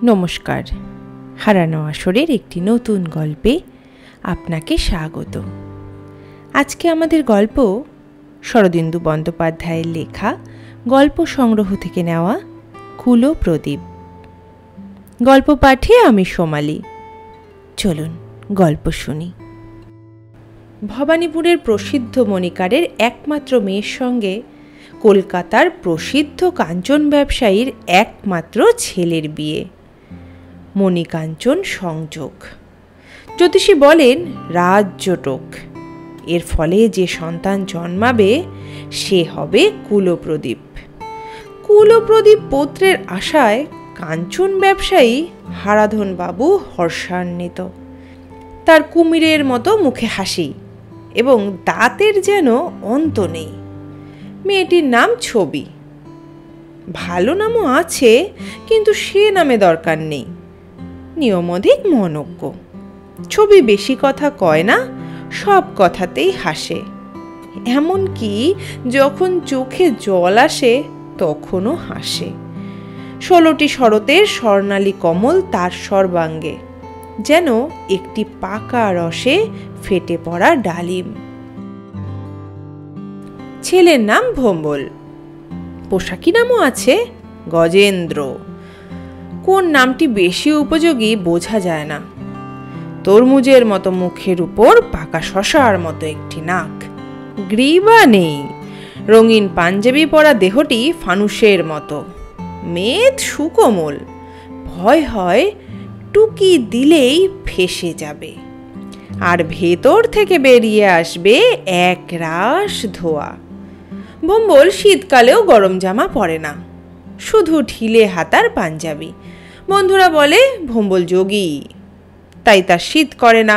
নমস্কার, হারানো আসরের একটি নতুন গল্পে আপনাকে স্বাগত। আজকে আমাদের গল্প শরদিন্দু বন্দ্যোপাধ্যায়ের লেখা গল্প সংগ্রহ থেকে নেওয়া কুলো প্রদীপ। গল্প পাঠে আমি সোমালি। চলুন গল্প শুনি। ভবানীপুরের প্রসিদ্ধ মণিকারের একমাত্র মেয়ের সঙ্গে কলকাতার প্রসিদ্ধ কাঞ্চন ব্যবসায়ীর একমাত্র ছেলের বিয়ে। মণিকাঞ্চন সংযোগ। জ্যোতিষী বলেন রাজজোটক। এর ফলে যে সন্তান জন্মাবে সে হবে কুলপ্রদীপ। কুলপ্রদীপ পৌত্রের আশায় কাঞ্চন ব্যবসায়ী হারাধন বাবু হর্ষান্বিত। তার কুমিরের মতো মুখে হাসি এবং দাঁতের যেন অন্ত নেই। মেয়েটির নাম ছবি। ভালো নামও আছে, কিন্তু সে নামে দরকার নেই। নিয়মধিক মনজ্ঞ। ছবি বেশি কথা কয় না, সব কথাতেই হাসে। এমনকি যখন চোখে জল আসে তখনও হাসে। 16টি শরতের স্বর্ণালী কমল তার সর্বাঙ্গে, যেন একটি পাকা রসে ফেটে পড়া ডালিম। ছেলের নাম ভম্বল। পোশাকি নামও আছে গজেন্দ্র। কোন নামটি বেশি উপযোগী বোঝা যায় না। তরমুজের মতো মুখের উপর পাকা শশার মতো একটি নাক, গ্রীবা নেই। রঙিন পাঞ্জাবি পরা দেহটি ফানুসের মতো। মেদ সুকোমল। ভয় হয় টুকি দিলেই ফেসে যাবে, আর ভেতর থেকে বেরিয়ে আসবে এক রাশ ধোয়া। ভম্বল শীতকালেও গরম জামা পরে না, শুধু ঢিলে হাতার পাঞ্জাবি। বন্ধুরা বলে ভম্বল যোগী, তাই তার শীত করে না।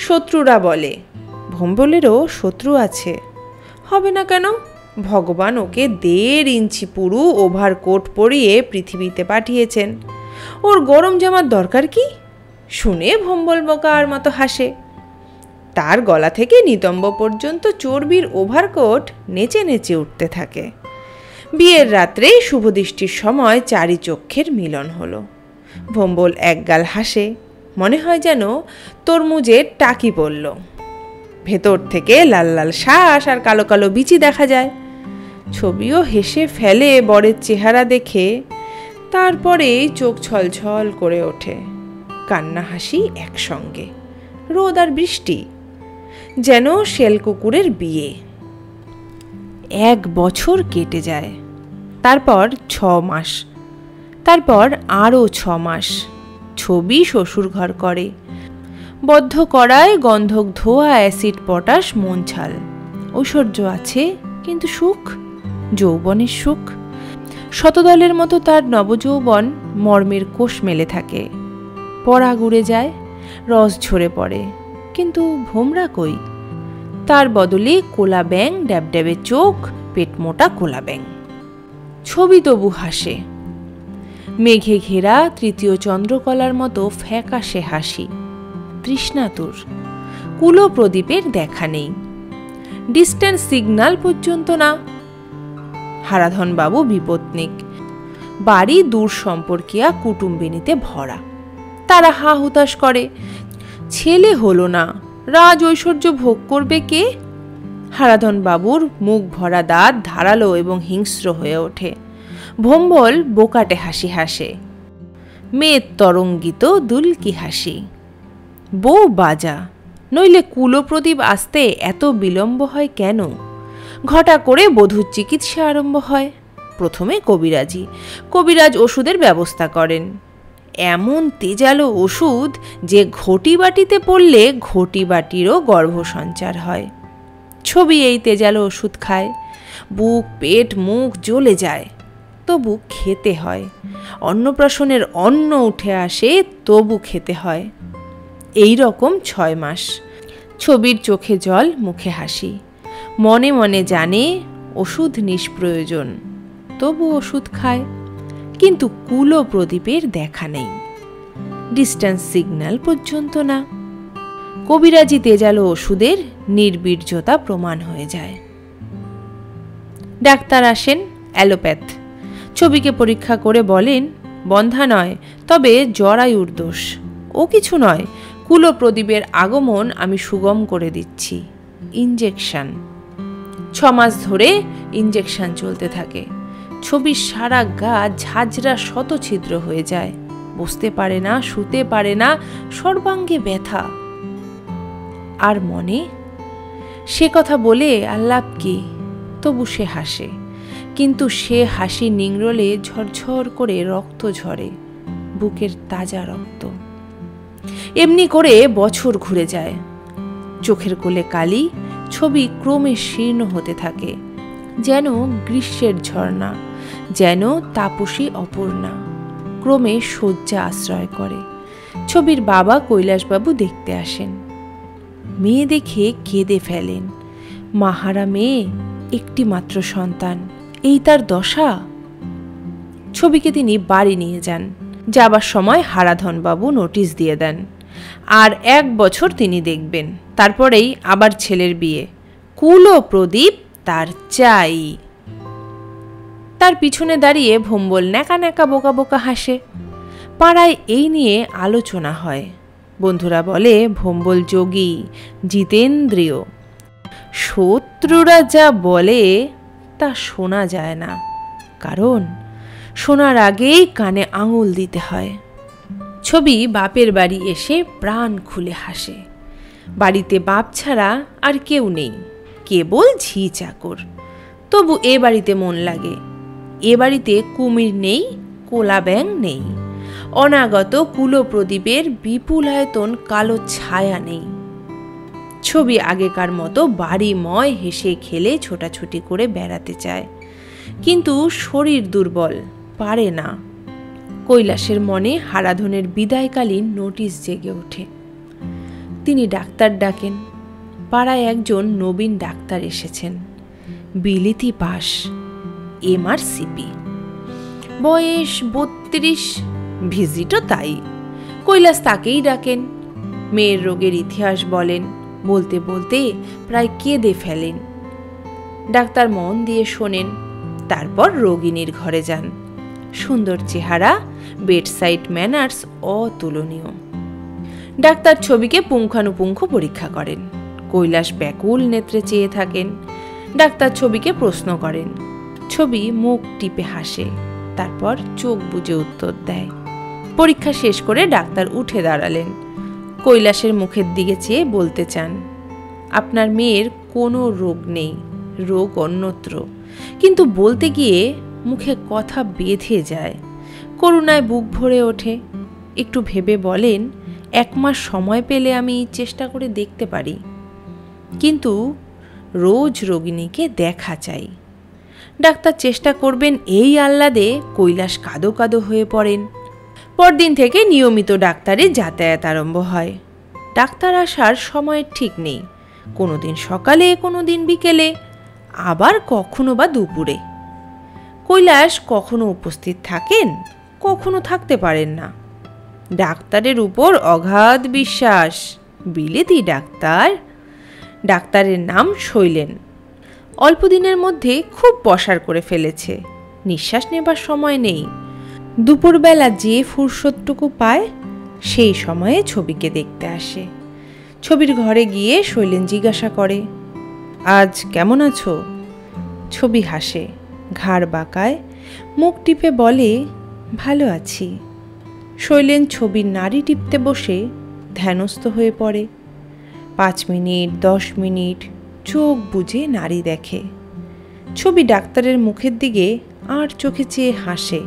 শত্রুরা বলে ভম্বলেরও শত্রু আছে। হবে না কেন? ভগবান ওকে 1.5 ইঞ্চি পুরু ওভারকোট পরিয়ে পৃথিবীতে পাঠিয়েছেন। ওর গরম জামার দরকার কি? শুনে ভম্বল বোকার মতো হাসে। তার গলা থেকে নিতম্ব পর্যন্ত চর্বির ওভারকোট নেচে নেচে উঠতে থাকে। বিয়ের রাত্রে শুভদৃষ্টির সময় চারি চক্ষের মিলন হলো। ভম্বল একগাল হাসে, মনে হয় যেন তরমুজের টাকি পড়ল। ভেতর থেকে লাল লাল শ্বাস আর কালো কালো বিচি দেখা যায়। ছবিও হেসে ফেলে বরের চেহারা দেখে। তারপরেই চোখ ছলছল করে ওঠে। কান্না হাসি একসঙ্গে, রোদ আর বৃষ্টি, যেন শেলকুকুরের বিয়ে। 1 বছর কেটে যায়, তারপর 6 মাস, তারপর আরও 6 মাস। ছবি শ্বশুর ঘর করে। বদ্ধ করায় গন্ধক ধোয়া অ্যাসিড পটাশ মন ছাল। ঐশ্বর্য আছে, কিন্তু সুখ, যৌবনের সুখ। শতদলের মতো তার নবযৌবন মর্মের কোষ মেলে থাকে। পরাগ উড়ে যায়, রস ঝরে পড়ে, কিন্তু ভোমরা কই? তার বদলে কোলা ব্যাং, ড্যাবড্যাবে চোখ, পেট মোটা কোলা ব্যাং। ছবি তবু হাসে। মেঘে ঘেরা তৃতীয় চন্দ্রকলার মতো ফ্যাকাশে হাসি, তৃষ্ণাতুর। কুলপ্রদীপের দেখা নেই। ডিস্ট্যান্স সিগন্যাল পর্যন্ত না। হারাধন বাবু বিপত্নিক। বাড়ি দূর সম্পর্কিয়া কুটুম্বিনীতে ভরা। তারা হা হুতাশ করে। ছেলে হলো না, রাজ ঐশ্বর্য ভোগ করবে কে? হারাধন বাবুর মুখ ভরা দাঁত ধারালো এবং হিংস্র হয়ে ওঠে। ভম্বল বোকাটে হাসি হাসে, মেয়ের তরঙ্গিত দুলকি হাসি। বউ বাজা, নইলে কুলপ্রদীপ আসতে এত বিলম্ব হয় কেন? ঘটা করে বধূর চিকিৎসা আরম্ভ হয়। প্রথমে কবিরাজি। কবিরাজ ওষুধের ব্যবস্থা করেন। এমন তেজালো ওষুধ যে ঘটি বাটিতে পড়লে ঘটি বাটিরও গর্ভসঞ্চার হয়। ছবি এই তেজালো ওষুধ খায়। বুক, পেট, মুখ জ্বলে যায়, তবু খেতে হয়। অন্নপ্রাশনের অন্ন উঠে আসে, তবু খেতে হয়। এই রকম 6 মাস। ছবির চোখে জল, মুখে হাসি। মনে মনে জানে ওষুধ নিষ্প্রয়োজন, তবু ওষুধ খায়। কিন্তু কুলপ্রদীপের দেখা নেই। ডিস্ট্যান্স সিগন্যাল পর্যন্ত না। কবিরাজি তেজালো ওষুধের নির্বীর্যতা প্রমাণ হয়ে যায়। ডাক্তার আসেন, অ্যালোপ্যাথ। ছবিকে পরীক্ষা করে বলেন বন্ধা নয়, তবে জরায়ুর দোষ। ও কিছু নয়, কুলপ্রদীপের আগমন আমি সুগম করে দিচ্ছি। ইঞ্জেকশন। 6 মাস ধরে ইঞ্জেকশন চলতে থাকে। ছবির সারা গা ঝাঁঝরা শতছিদ্র হয়ে যায়। বসতে পারে না, শুতে পারে না, সর্বাঙ্গে ব্যথা। আর মনে, সে কথা বলে আল্লাপ কি? তবু সে হাসে, কিন্তু সে হাসি নিংড়লে ঝরঝর করে রক্ত ঝরে, বুকের তাজা রক্ত। এমনি করে বছর ঘুরে যায়। চোখের কোলে কালি, ছবি ক্রমে শীর্ণ হতে থাকে, যেন গ্রীষ্মের ঝর্ণা, যেন তাপসী অপর্ণা। ক্রমে শয্যা আশ্রয় করে। ছবির বাবা কৈলাসবাবু দেখতে আসেন। মেয়ে দেখে কেঁদে ফেলেন। মাহারা মেয়ে, একটি মাত্র সন্তান, এই তার দশা। ছবিকে তিনি বাড়ি নিয়ে যান। যাবার সময় হারাধনবাবু নোটিশ দিয়ে দেন, আর 1 বছর তিনি দেখবেন, তারপরেই আবার ছেলের বিয়ে। কুলপ্রদীপ তার চাই। তার পিছনে দাঁড়িয়ে ভোম্বল ন্যাকা ন্যাকা বোকা বোকা হাসে। পাড়ায় এই নিয়ে আলোচনা হয়। বন্ধুরা বলে ভোম্বল যোগী, জিতেন্দ্রীয়। শত্রুরা যা বলে তা শোনা যায় না, কারণ শোনার আগেই কানে আঙুল দিতে হয়। ছবি বাপের বাড়ি এসে প্রাণ খুলে হাসে। বাড়িতে বাপ ছাড়া আর কেউ নেই, কেবল ঝি চাকর। তবু এ বাড়িতে মন লাগে। এ বাড়িতে কুমির নেই, কোলা ব্যাঙ নেই, অনাগত কুলপ্রদীপের বিপুলায়তন কালো ছায়া নেই। ছবি আগেকার মতো বাড়িময় হেসে খেলে ছোটাছুটি করে বেড়াতে চায়, কিন্তু শরীর দুর্বল, পারে না। কৈলাসের মনে হারাধনের বিদায়কালীন নোটিশ জেগে ওঠে। তিনি ডাক্তার ডাকেন। পাড়ায় একজন নবীন ডাক্তার এসেছেন, বিলিতি পাস, MRCP, বয়স 32, ভিজিটও তাই। কৈলাস তাকেই ডাকেন। মেয়ের রোগের ইতিহাস বলেন, বলতে বলতে প্রায় কেঁদে ফেলেন। ডাক্তার মন দিয়ে শোনেন, তারপর রোগিণীর ঘরে যান। সুন্দর চেহারা, বেডসাইড ম্যানার্স অতুলনীয়। ডাক্তার ছবিকে পুঙ্খানুপুঙ্খ পরীক্ষা করেন। কৈলাস ব্যাকুল নেত্রে চেয়ে থাকেন। ডাক্তার ছবিকে প্রশ্ন করেন। ছবি মুখ টিপে হাসে, তারপর চোখ বুজে উত্তর দেয়। পরীক্ষা শেষ করে ডাক্তার উঠে দাঁড়ালেন। কৈলাসের মুখের দিকে চেয়ে বলতে চান, আপনার মেয়ের কোনো রোগ নেই, রোগ অন্যত্র। কিন্তু বলতে গিয়ে মুখে কথা বেঁধে যায়। করুণায় বুক ভরে ওঠে। একটু ভেবে বলেন, 1 মাস সময় পেলে আমি চেষ্টা করে দেখতে পারি, কিন্তু রোজ রোগিণীকে দেখা চাই। ডাক্তার চেষ্টা করবেন এই আহ্লাদে কৈলাস কাঁদো কাঁদো হয়ে পড়েন। পরদিন থেকে নিয়মিত ডাক্তারের যাতায়াত আরম্ভ হয়। ডাক্তার আসার সময়ের ঠিক নেই, কোনোদিন সকালে, কোনোদিন বিকেলে, আবার কখনো বা দুপুরে। কৈলাস কখনো উপস্থিত থাকেন, কখনো থাকতে পারেন না। ডাক্তারের উপর অগাধ বিশ্বাস। বিলেতি ডাক্তার। ডাক্তারের নাম শৈলেন। অল্প দিনের মধ্যে খুব পসার করে ফেলেছে, নিঃশ্বাস নেবার সময় নেই। দুপুরবেলা যে ফুরসতটুকু পায়, সেই সময়ে ছবিকে দেখতে আসে। ছবির ঘরে গিয়ে শৈলেন জিজ্ঞাসা করে, আজ কেমন আছো? ছবি হাসে, ঘাড় বাঁকায়, মুখ টিপে বলে, ভালো আছি। শৈলেন ছবির নাড়ি টিপতে বসে ধ্যানস্থ হয়ে পড়ে। 5 মিনিট, 10 মিনিট চোখ বুজে নাড়ি দেখে। ছবি ডাক্তারের মুখের দিকে আর চোখে চেয়ে হাসে।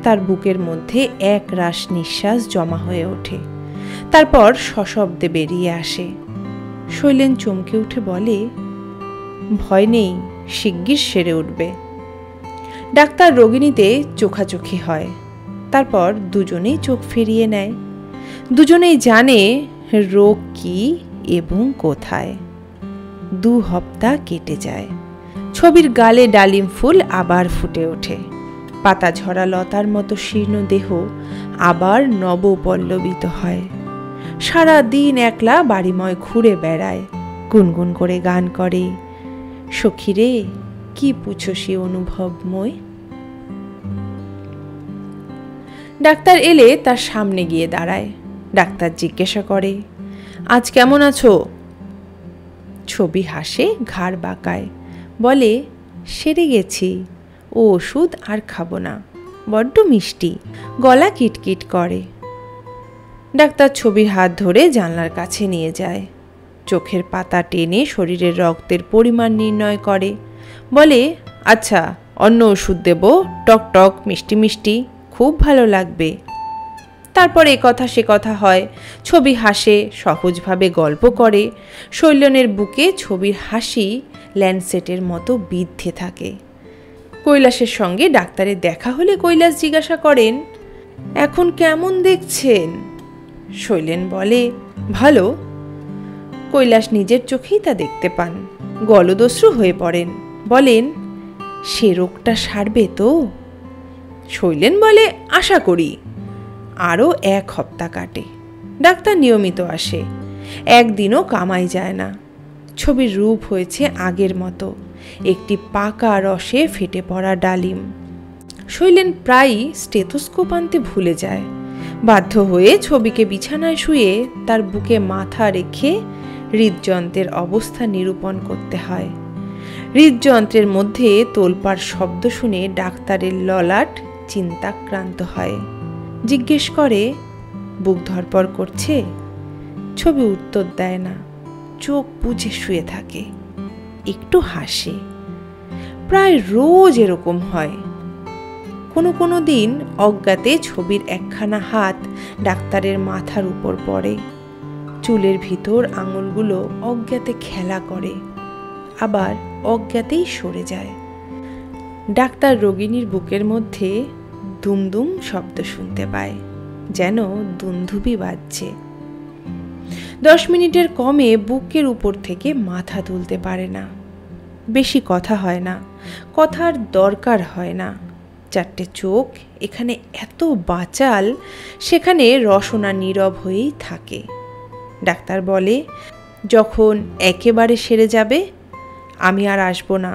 তার বুকের মধ্যে এক রাশ নিঃশ্বাস জমা হয়ে ওঠে, তারপর সশব্দে বেরিয়ে আসে। শৈলেন চমকে উঠে বলে, ভয় নেই, শিগগির সেরে উঠবে। ডাক্তার রোগিণীতে চোখাচোখি হয়, তারপর দুজনেই চোখ ফিরিয়ে নেয়। দুজনেই জানে রোগ কি এবং কোথায়। 2 হপ্তাহ কেটে যায়। ছবির গালে ডালিম ফুল আবার ফুটে ওঠে। পাতা ঝরা লতার মতো শীর্ণ দেহ আবার নবপল্লবিত হয়। সারা দিন একলা বাড়িময় ঘুরে বেড়ায়, গুনগুন করে গান করে, সখীরে কি পুছো সে অনুভবময়। ডাক্তার এলে তার সামনে গিয়ে দাঁড়ায়। ডাক্তার জিজ্ঞাসা করে, আজ কেমন আছো? ছবি হাসে, ঘাড় বাঁকায়, বলে, সেরে গেছি, ও ওষুধ আর খাবো না, বড্ড মিষ্টি। গলা কিটকিট করে। ডাক্তার ছবির হাত ধরে জানলার কাছে নিয়ে যায়। চোখের পাতা টেনে শরীরের রক্তের পরিমাণ নির্ণয় করে। বলে, আচ্ছা, অন্য ওষুধ দেব, টক টক মিষ্টি মিষ্টি, খুব ভালো লাগবে। তারপর এ কথা সে কথা হয়। ছবি হাসে, সহজভাবে গল্প করে। শৈলেনের বুকে ছবির হাসি ল্যান্ডসেটের মতো বিদ্ধে থাকে। কৈলাসের সঙ্গে ডাক্তারের দেখা হলে কৈলাস জিজ্ঞাসা করেন, এখন কেমন দেখছেন? শৈলেন বলে, ভালো। কৈলাস নিজের চোখেই তা দেখতে পান। গলদস্রু হয়ে পড়েন। বলেন, সে রোগটা সারবে তো? শৈলেন বলে, আশা করি। আরও 1 সপ্তাহ কাটে। ডাক্তার নিয়মিত আসে। একদিনও কামাই যায় না। ছবির রূপ হয়েছে আগের মতো, একটি পাকা রসে ফেটে পড়া ডালিম। শৈলেন প্রায়ই স্টেথোস্কোপ আনতে ভুলে যায়। বাধ্য হয়ে ছবিকে বিছানায় শুয়ে তার বুকে মাথা রেখে হৃদযন্ত্রের অবস্থা নিরূপণ করতে হয়। হৃদযন্ত্রের মধ্যে তোলপাড় শব্দ শুনে ডাক্তারের ললাট চিন্তাক্রান্ত হয়। জিজ্ঞেস করে, বুক ধড়ফড় করছে? ছবি উত্তর দেয় না, চোখ বুজে শুয়ে থাকে। একটু হাসে। প্রায় রোজ এরকম হয়। কোনো কোনো দিন অজ্ঞাতে ছবির একখানা হাত ডাক্তারের মাথার উপর পড়ে। চুলের ভিতর আঙুলগুলো অজ্ঞাতে খেলা করে, আবার অজ্ঞাতেই সরে যায়। ডাক্তার রোগিণীর বুকের মধ্যে দুমদুম শব্দ শুনতে পায়, যেন দুন্দুবি বাজছে। 10 মিনিটের কমে বুকের উপর থেকে মাথা তুলতে পারে না। বেশি কথা হয় না, কথার দরকার হয় না। 4টে চোখ এখানে এত বাচাল, সেখানে রসনা নীরব হয়েই থাকে। ডাক্তার বলে, যখন একেবারে সেরে যাবে, আমি আর আসবো না,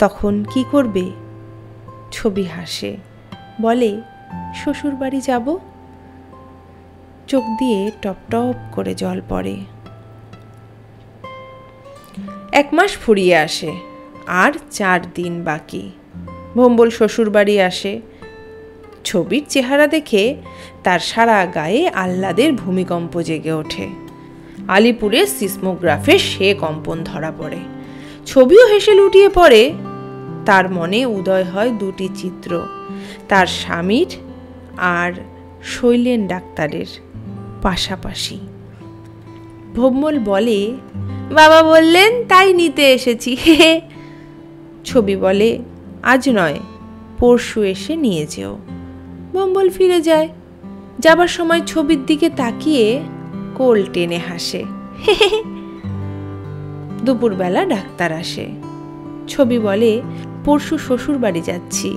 তখন কি করবে? ছবি হাসে, বলে, শ্বশুর বাড়ি যাব। চোখ দিয়ে টপ টপ করে জল পড়ে। 1 মাস ফুরিয়ে আসে, আর 4 দিন বাকি। ভম্বল শ্বশুর বাড়ি আসে। ছবির চেহারা দেখে তার সারা গায়ে আহ্লাদের ভূমিকম্প জেগে ওঠে। আলিপুরের সিসমোগ্রাফে সে কম্পন ধরা পড়ে। ছবিও হেসে লুটিয়ে পড়ে। তার মনে উদয় হয় 2টি চিত্র, তার স্বামীর আর শৈলেন ডাক্তারের পাশাপাশি। ভম্বল বলে, বাবা বললেন তাই নিতে এসেছি। ছবি বলে, আজ নয়, পরশু এসে নিয়ে যেও। ভম্বল ফিরে যায়। যাবার সময় ছবির দিকে তাকিয়ে কোল টেনে হাসে। দুপুরবেলা ডাক্তার আসে। ছবি বলে, পরশু শ্বশুর বাড়ি যাচ্ছি।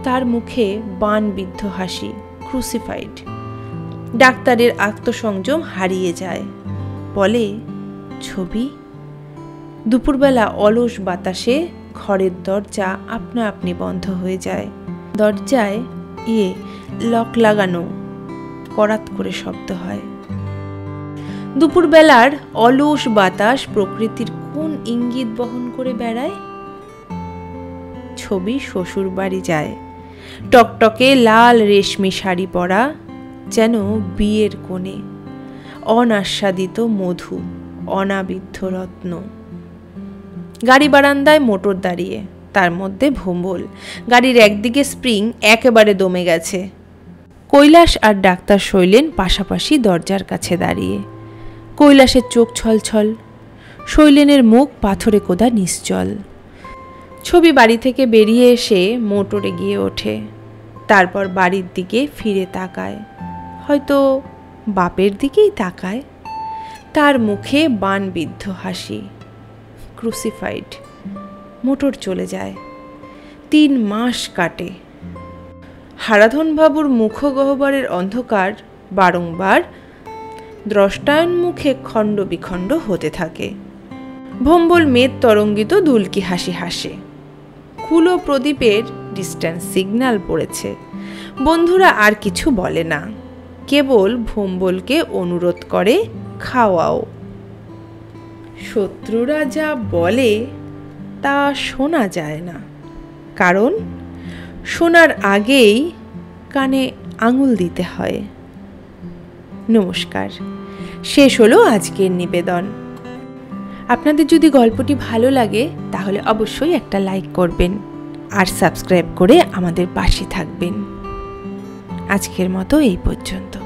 তার মুখে বাণবিদ্ধ হাসি, ক্রুসিফাইড। ডাক্তারের আত্মসংযম হারিয়ে যায়। বলে, ছবি? দুপুরবেলা অলস বাতাসে ঘরের দরজা আপনা আপনি বন্ধ হয়ে যায়। দরজায় লক লাগানো, করাত করে শব্দ হয়। দুপুরবেলার অলস বাতাস প্রকৃতির কোন ইঙ্গিত বহন করে বেড়ায়? ছবি শ্বশুর বাড়ি যায়। টকটকে লাল রেশমি শাড়ি পরা, যেন বিয়ের কোণে। অনাস্বাদিত মধু, অনাবিদ্ধ রত্ন। গাড়ি বারান্দায় মোটর দাঁড়িয়ে, তার মধ্যে ভম্বল। গাড়ির একদিকে স্প্রিং একেবারে দমে গেছে। কৈলাস আর ডাক্তার শৈলেন পাশাপাশি দরজার কাছে দাঁড়িয়ে। কৈলাসের চোখ ছলছল, শৈলেনের মুখ পাথরে কোদা নিশ্চল। ছবি বাড়ি থেকে বেরিয়ে এসে মোটরে গিয়ে ওঠে। তারপর বাড়ির দিকে ফিরে তাকায়, হয়তো বাপের দিকেই তাকায়। তার মুখে বাণবিদ্ধ হাসি, ক্রুসিফাইড। মোটর চলে যায়। 3 মাস কাটে। হারাধনবাবুর মুখগহ্বরের অন্ধকার বারংবার দ্রষ্টায়ন মুখে খণ্ড বিখণ্ড হতে থাকে। ভম্বল মেদ তরঙ্গিত দুলকি হাসি হাসে। কুলো প্রদীপের ডিস্ট্যান্স সিগন্যাল পড়েছে। বন্ধুরা আর কিছু বলে না, কেবল ভোম্বলকে অনুরোধ করে খাওয়াও। শত্রুরা যা বলে তা শোনা যায় না, কারণ শোনার আগেই কানে আঙুল দিতে হয়। নমস্কার, শেষ হলো আজকের নিবেদন। আপনাদের যদি গল্পটি ভালো লাগে তাহলে অবশ্যই একটা লাইক করবেন আর সাবস্ক্রাইব করে আমাদের পাশে থাকবেন। আজকের মতো এই পর্যন্ত।